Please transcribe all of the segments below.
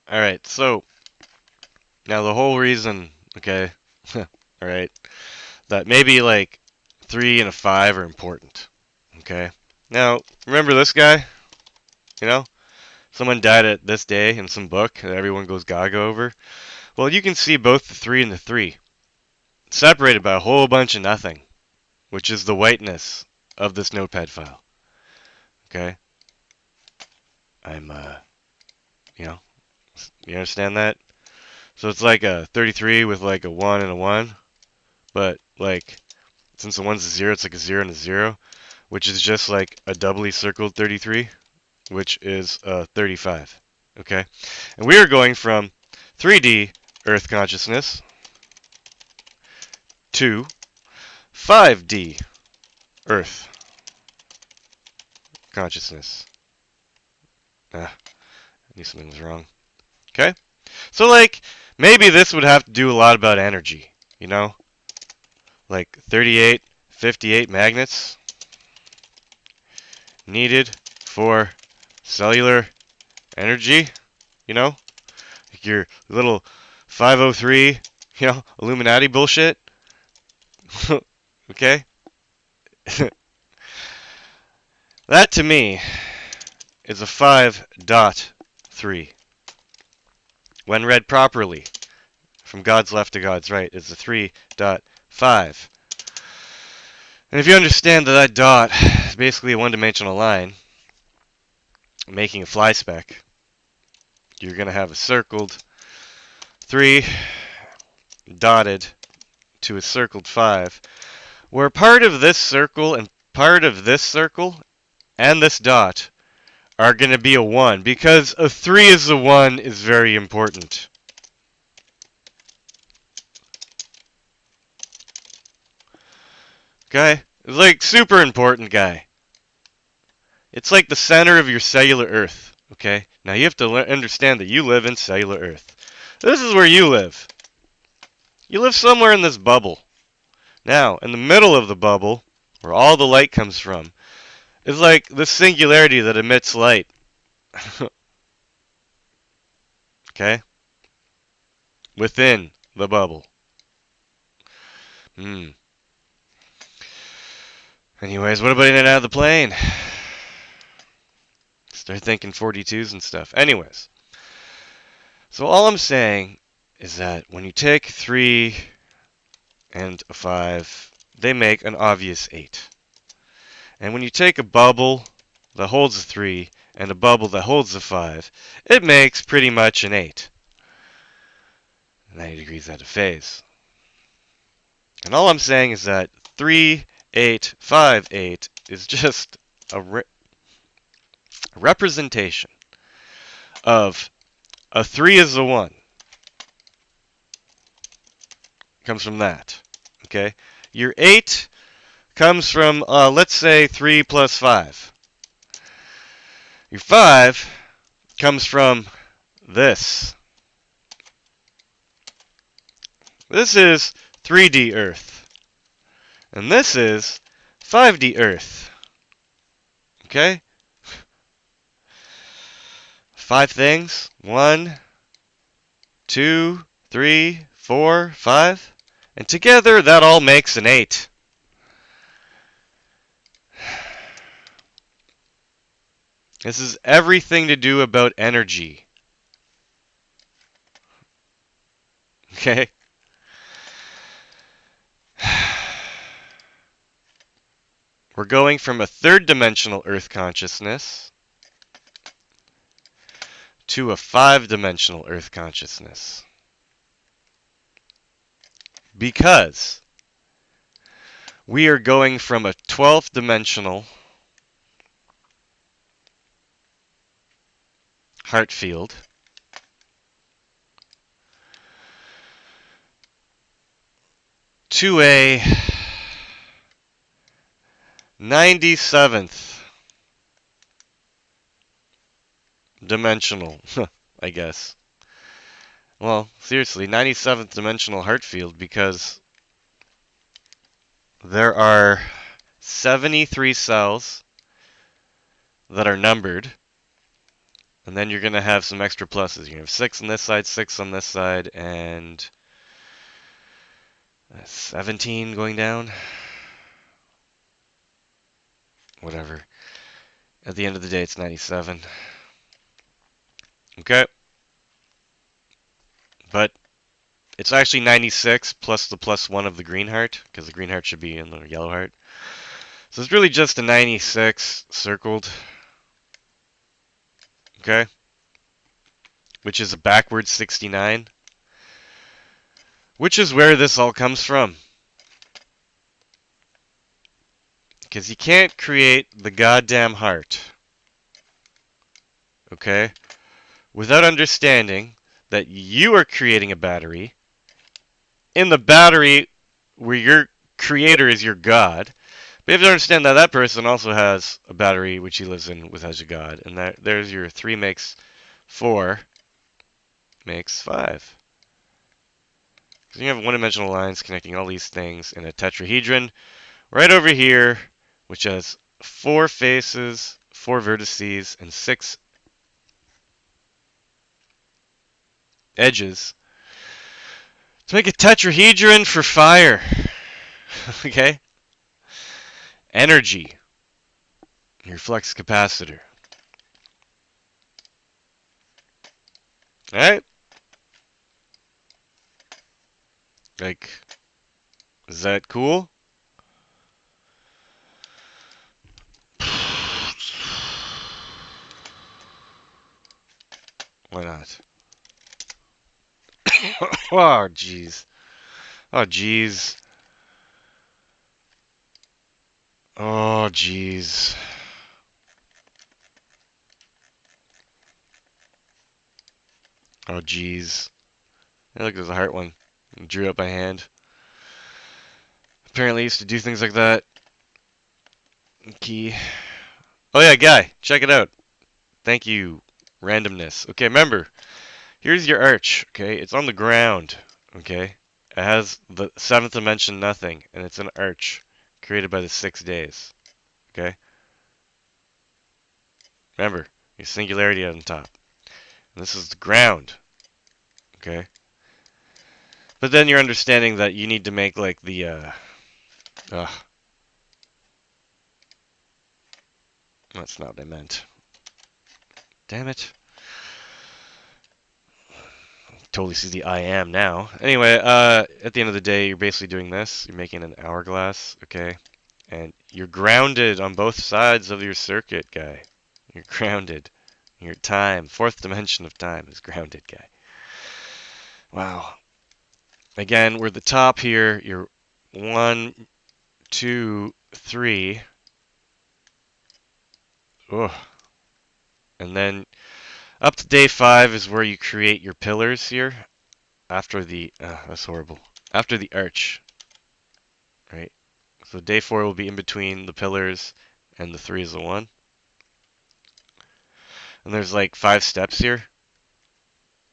Alright, so now the whole reason, okay, alright, that maybe like 3 and a 5 are important, okay? Now, remember this guy? You know? Someone died at this day in some book that everyone goes gaga over. Well, you can see both the 3 and the 3 separated by a whole bunch of nothing, which is the whiteness of this notepad file, okay? I'm, you know, you understand that? So it's like a 33 with like a 1 and a 1, but like since the 1's a 0, it's like a 0 and a 0, which is just like a doubly circled 33, which is a 35. Okay? And we are going from 3D Earth consciousness to 5D Earth consciousness. I knew something was wrong. Okay? So, like, maybe this would have to do a lot about energy, you know? Like 38, 58 magnets needed for cellular energy, you know? Like your little 503, Illuminati bullshit. Okay? That to me is a 5.3. When read properly, from God's left to God's right, is a 3.5. And if you understand that that dot is basically a one-dimensional line, making a fly speck, you're going to have a circled 3 dotted to a circled 5, where part of this circle and part of this circle and this dot are going to be a 1, because a 3 is a 1 is very important. Okay? It's like super important, guy. It's like the center of your cellular Earth. Okay? Now you have to understand that you live in cellular Earth. This is where you live. You live somewhere in this bubble. Now, in the middle of the bubble, where all the light comes from, is like this singularity that emits light. Okay? Within the bubble. Hmm. Anyways, what about in and out of the plane? Start thinking 42s and stuff. Anyways, so all I'm saying is that when you take 3 and a 5, they make an obvious 8. And when you take a bubble that holds a 3 and a bubble that holds a 5, it makes pretty much an 8. 90 degrees out of phase. And all I'm saying is that 3, 8, 5, 8 is just a representation of a 3 is a 1. Comes from that. Okay? Your 8 comes from, let's say, 3 plus 5. Your 5 comes from this. This is 3D Earth. And this is 5D Earth. Okay? 5 things. 1, 2, 3, 4, 5. And together that all makes an 8. This is everything to do about energy. Okay? We're going from a third-dimensional Earth consciousness to a 5-dimensional Earth consciousness. Because we are going from a 12th dimensional heart field to a 97th dimensional, I guess. Well, seriously, 97th dimensional heart field, because there are 73 cells that are numbered, And then you're going to have some extra pluses. You're going to have 6 on this side, 6 on this side, and 17 going down. Whatever. At the end of the day, it's 97. Okay. But it's actually 96 plus the +1 of the green heart, because the green heart should be in the yellow heart. So it's really just a 96 circled. Okay. Which is a backwards 69. Which is where this all comes from. Because you can't create the goddamn heart, okay, without understanding that you are creating a battery. In the battery, where your creator is your god, but you have to understand that that person also has a battery which he lives in with as a god, and there's your 3 makes 4 makes 5. So you have one-dimensional lines connecting all these things in a tetrahedron right over here, which has 4 faces, 4 vertices, and 6 edges to make a tetrahedron for fire. Okay? Energy, your flux capacitor. Alright? Like, is that cool? Why not? Oh, jeez. Oh, jeez. Oh, jeez. Oh, jeez. Hey, look, there's a heart one. I drew it by hand. Apparently, I used to do things like that. Key. Oh, yeah, guy. Check it out. Thank you, randomness. Okay, remember, here's your arch. Okay, it's on the ground. Okay, it has the 7th dimension nothing, and it's an arch created by the 6 days. Okay, remember, your singularity on top. And this is the ground. Okay, but then you're understanding that you need to make like the that's not what I meant. Damn it. Totally see the I am now. Anyway, at the end of the day, you're basically doing this. You're making an hourglass, okay? And you're grounded on both sides of your circuit, guy. You're grounded. Your time, 4th dimension of time is grounded, guy. Wow. Again, we're the top here. You're 1, 2, 3. Ugh. And then up to day 5 is where you create your pillars here. After the, that's horrible. After the arch, right? So day 4 will be in between the pillars and the 3 is the 1. And there's like 5 steps here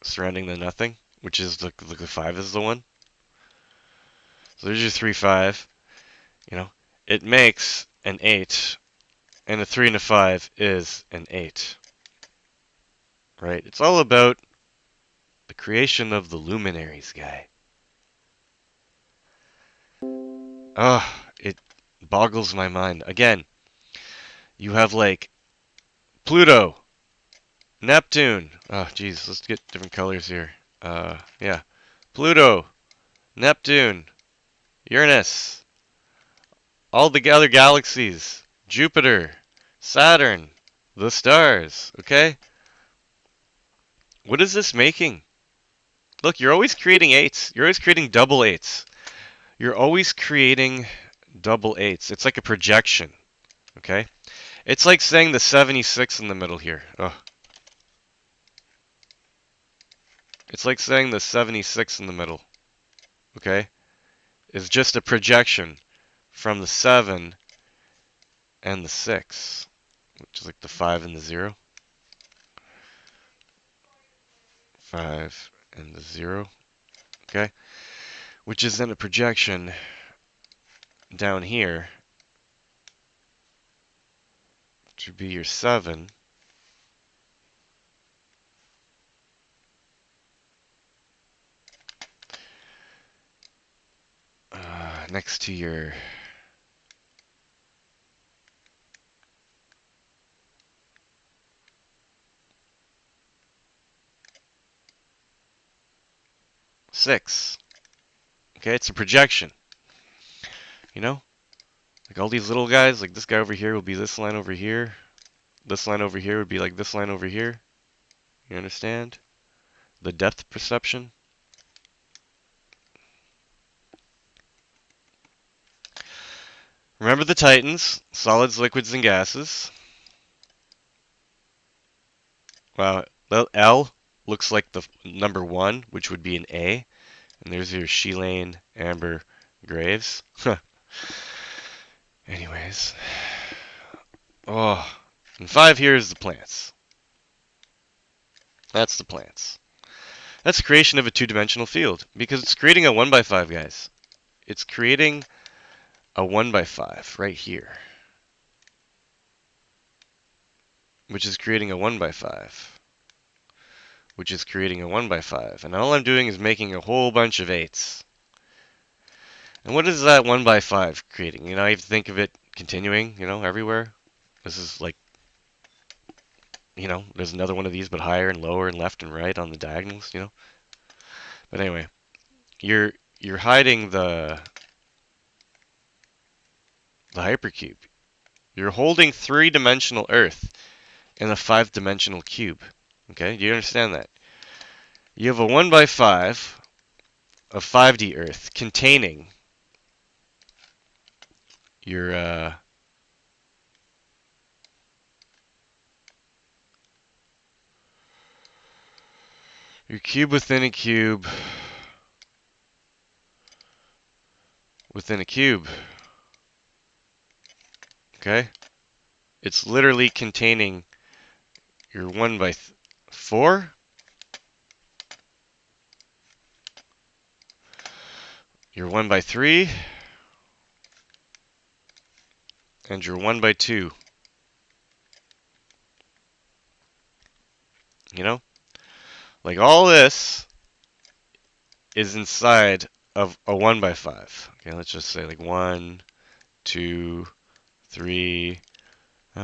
surrounding the nothing, which is the 5 is the 1. So there's your 3, 5. You know, it makes an 8, and a 3 and a 5 is an 8. Right? It's all about the creation of the luminaries, guy. It boggles my mind. Again, you have like Pluto, Neptune. Oh, geez, let's get different colors here. Yeah. Pluto, Neptune, Uranus, all the other galaxies, Jupiter, Saturn, the stars, okay? What is this making? Look, you're always creating 8s. You're always creating double 8s. You're always creating double 8s. It's like a projection, okay? It's like saying the 76 in the middle here. Oh. It's like saying the 76 in the middle, okay? Is just a projection from the 7 and the 6, which is like the 5 and the 0. 5 and the 0, okay? Which is then a projection down here to be your 7 next to your six. Okay, it's a projection. You know? Like all these little guys, like this guy over here will be this line over here. This line over here would be like this line over here. You understand? The depth perception. Remember the Titans, solids, liquids, and gases. Wow, L looks like the number 1, which would be an A. And there's your Shelane, Amber, Graves. Anyways. Oh, and 5 here is the plants. That's the plants. That's creation of a 2-dimensional field because it's creating a 1 by 5, guys. It's creating a 1 by 5 right here, which is creating a 1 by 5, which is creating a 1 by 5. And all I'm doing is making a whole bunch of 8s. And what is that 1 by 5 creating? You know, I have to think of it continuing, you know, everywhere. This is like, you know, there's another one of these, but higher and lower and left and right on the diagonals, you know. But anyway, you're hiding the hypercube. You're holding 3-dimensional Earth in a 5-dimensional cube. Okay, do you understand that? You have a 1 by 5 of 5D Earth containing your cube within a cube within a cube. Okay? It's literally containing your 1 by 4, your 1 by 3, and your 1 by 2. You know? Like all this is inside of a 1 by 5. Okay, let's just say like 1, 2, 3,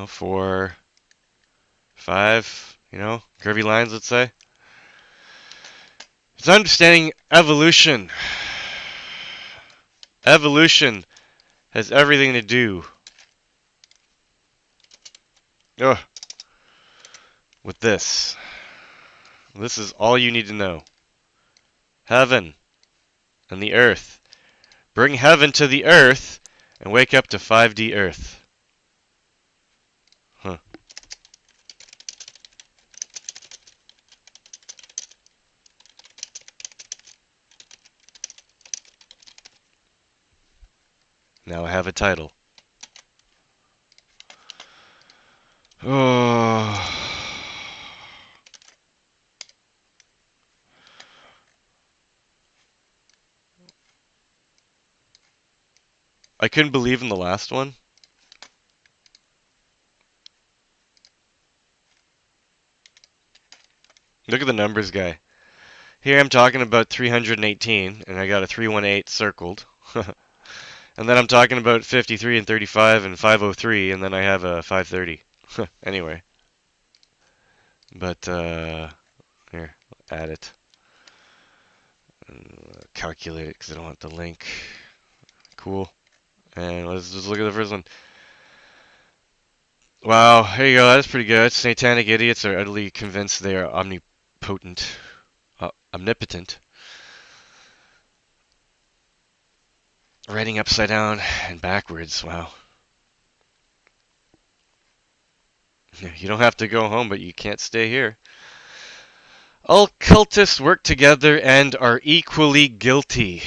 4, 5, you know, curvy lines, let's say. It's understanding evolution. Evolution has everything to do ugh, with this. This is all you need to know. Heaven and the earth. Bring heaven to the earth and wake up to 5D earth. Huh. Now I have a title. Oh. I couldn't believe in the last one. Look at the numbers, guy. Here I'm talking about 318, and I got a 318 circled. And then I'm talking about 53 and 35 and 503, and then I have a 530. Anyway. But, here, add it. And, calculate it, because I don't want the link. Cool. And let's just look at the first one. Wow, here you go, that's pretty good. Satanic idiots are utterly convinced they are omnipotent. Omnipotent. Writing upside down and backwards, wow. You don't have to go home, but you can't stay here. All cultists work together and are equally guilty.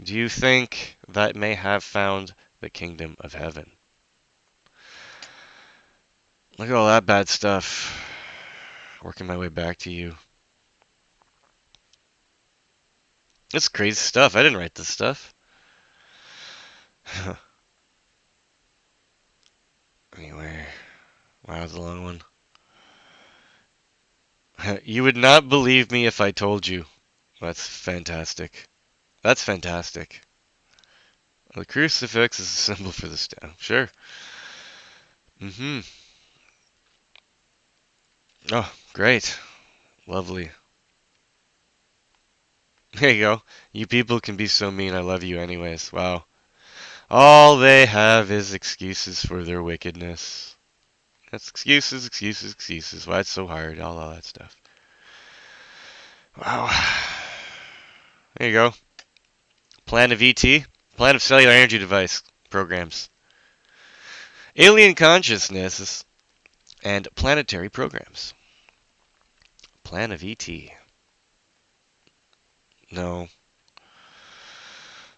Do you think that may have found the kingdom of heaven? Look at all that bad stuff. Working my way back to you. It's crazy stuff. I didn't write this stuff. Anyway. Wow, that's a long one. You would not believe me if I told you. That's fantastic. That's fantastic. The crucifix is a symbol for the stone. Sure. Oh, great. Lovely. There you go. You people can be so mean. I love you anyways. Wow. All they have is excuses for their wickedness. That's excuses, excuses, excuses. Why it's so hard. All that stuff. Wow. There you go. Plan of ET. Plan of cellular energy device programs. Alien consciousness and planetary programs. Plan of ET. No.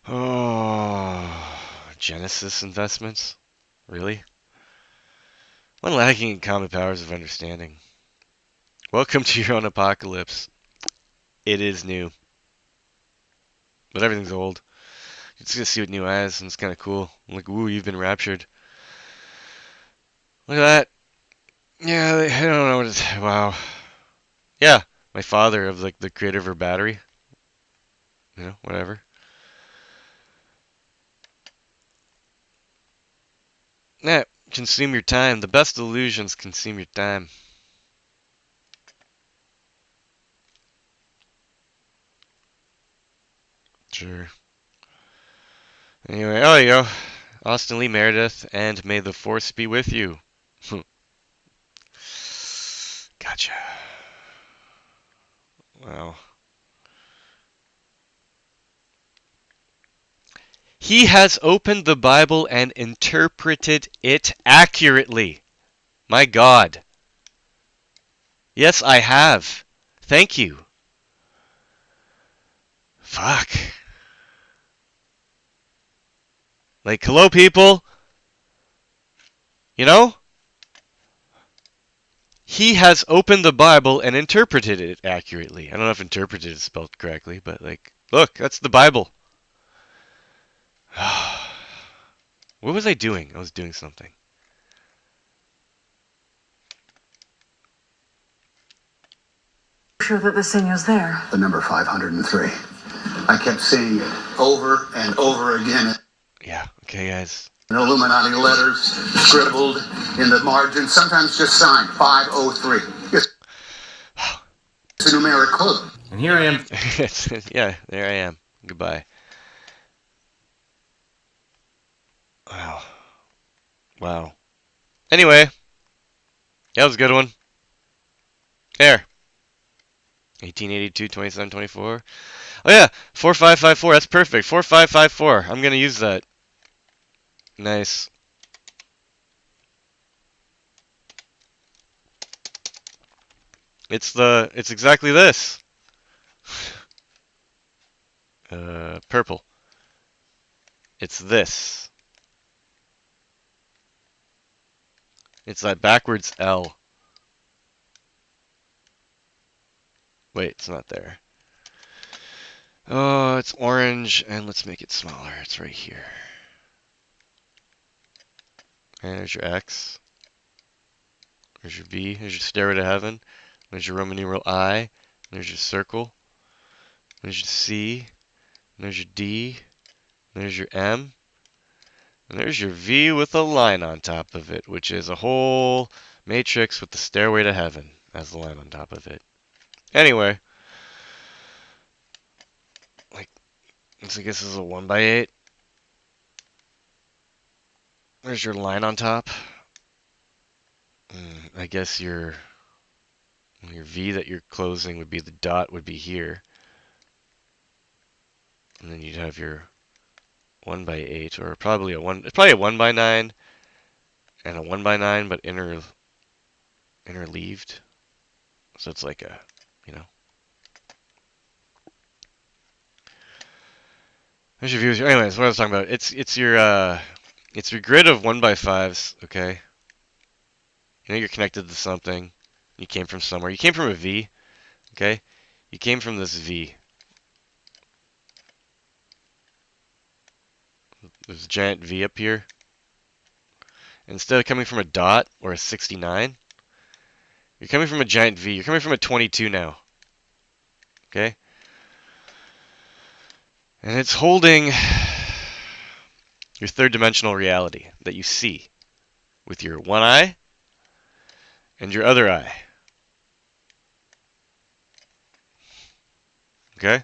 Oh, Genesis investments? Really? One lacking in common powers of understanding. Welcome to your own apocalypse. It is new. But everything's old. You're just gonna see with new eyes, and it's kind of cool. I'm like, woo, you've been raptured. Look at that. Yeah, I don't know what it's. Wow. Yeah, my father of like the creator of her battery. You know, whatever. Yeah, consume your time. The best illusions consume your time. Sure. Anyway, oh, there you go. Austin Lee Meredith, and may the force be with you. Gotcha. Wow. He has opened the Bible and interpreted it accurately. My God. Yes, I have. Thank you. Fuck. Like, hello, people. You know? He has opened the Bible and interpreted it accurately. I don't know if interpreted is spelled correctly, but like, look, that's the Bible. What was I doing? I was doing something. Sure that the Señor's there. The number 503. I kept seeing it over and over again. Yeah, okay, guys. In Illuminati letters scribbled in the margin, sometimes just signed 503. It's a numeric code. And here I am. Yeah, there I am. Goodbye. Wow. Wow. Anyway, that was a good one. There. 1882, 27, 24. Oh yeah, 4554. That's perfect. 4554. I'm gonna use that. Nice. It's exactly this. Purple. It's this. It's that backwards L. Wait, it's not there. Oh, it's orange, and let's make it smaller. It's right here. And there's your X. There's your V. There's your Stairway to Heaven. There's your Roman numeral I. There's your circle. There's your C. There's your D. There's your M. And there's your V with a line on top of it, which is a whole matrix with the Stairway to Heaven as the line on top of it. Anyway. Like, I guess this is a 1x8. There's your line on top. I guess your V that you're closing would be the dot would be here. And then you'd have your 1x8, or probably a 1x9 and a 1x9, but interleaved. So it's like a, you know. There's your views. Anyways, what I was talking about, it's your grid of 1x5s, okay? You know you're connected to something. You came from somewhere. You came from a V, okay? You came from this V. There's a giant V up here. Instead of coming from a dot or a 69, you're coming from a giant V. You're coming from a 22 now. Okay? And it's holding your third dimensional reality that you see with your one eye and your other eye. Okay?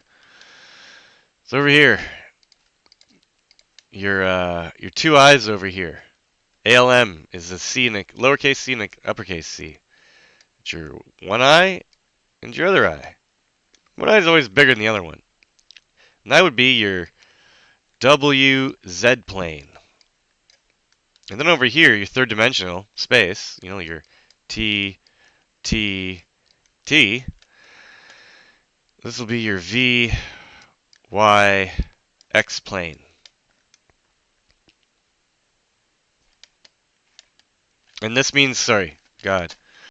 So over here, your two eyes over here. ALM is a C and a lowercase c and a uppercase C. It's your one eye and your other eye. One eye is always bigger than the other one. And that would be your WZ plane. And then over here, your third dimensional space, your T, T, T. This will be your V, Y, X plane. And this means, sorry, God,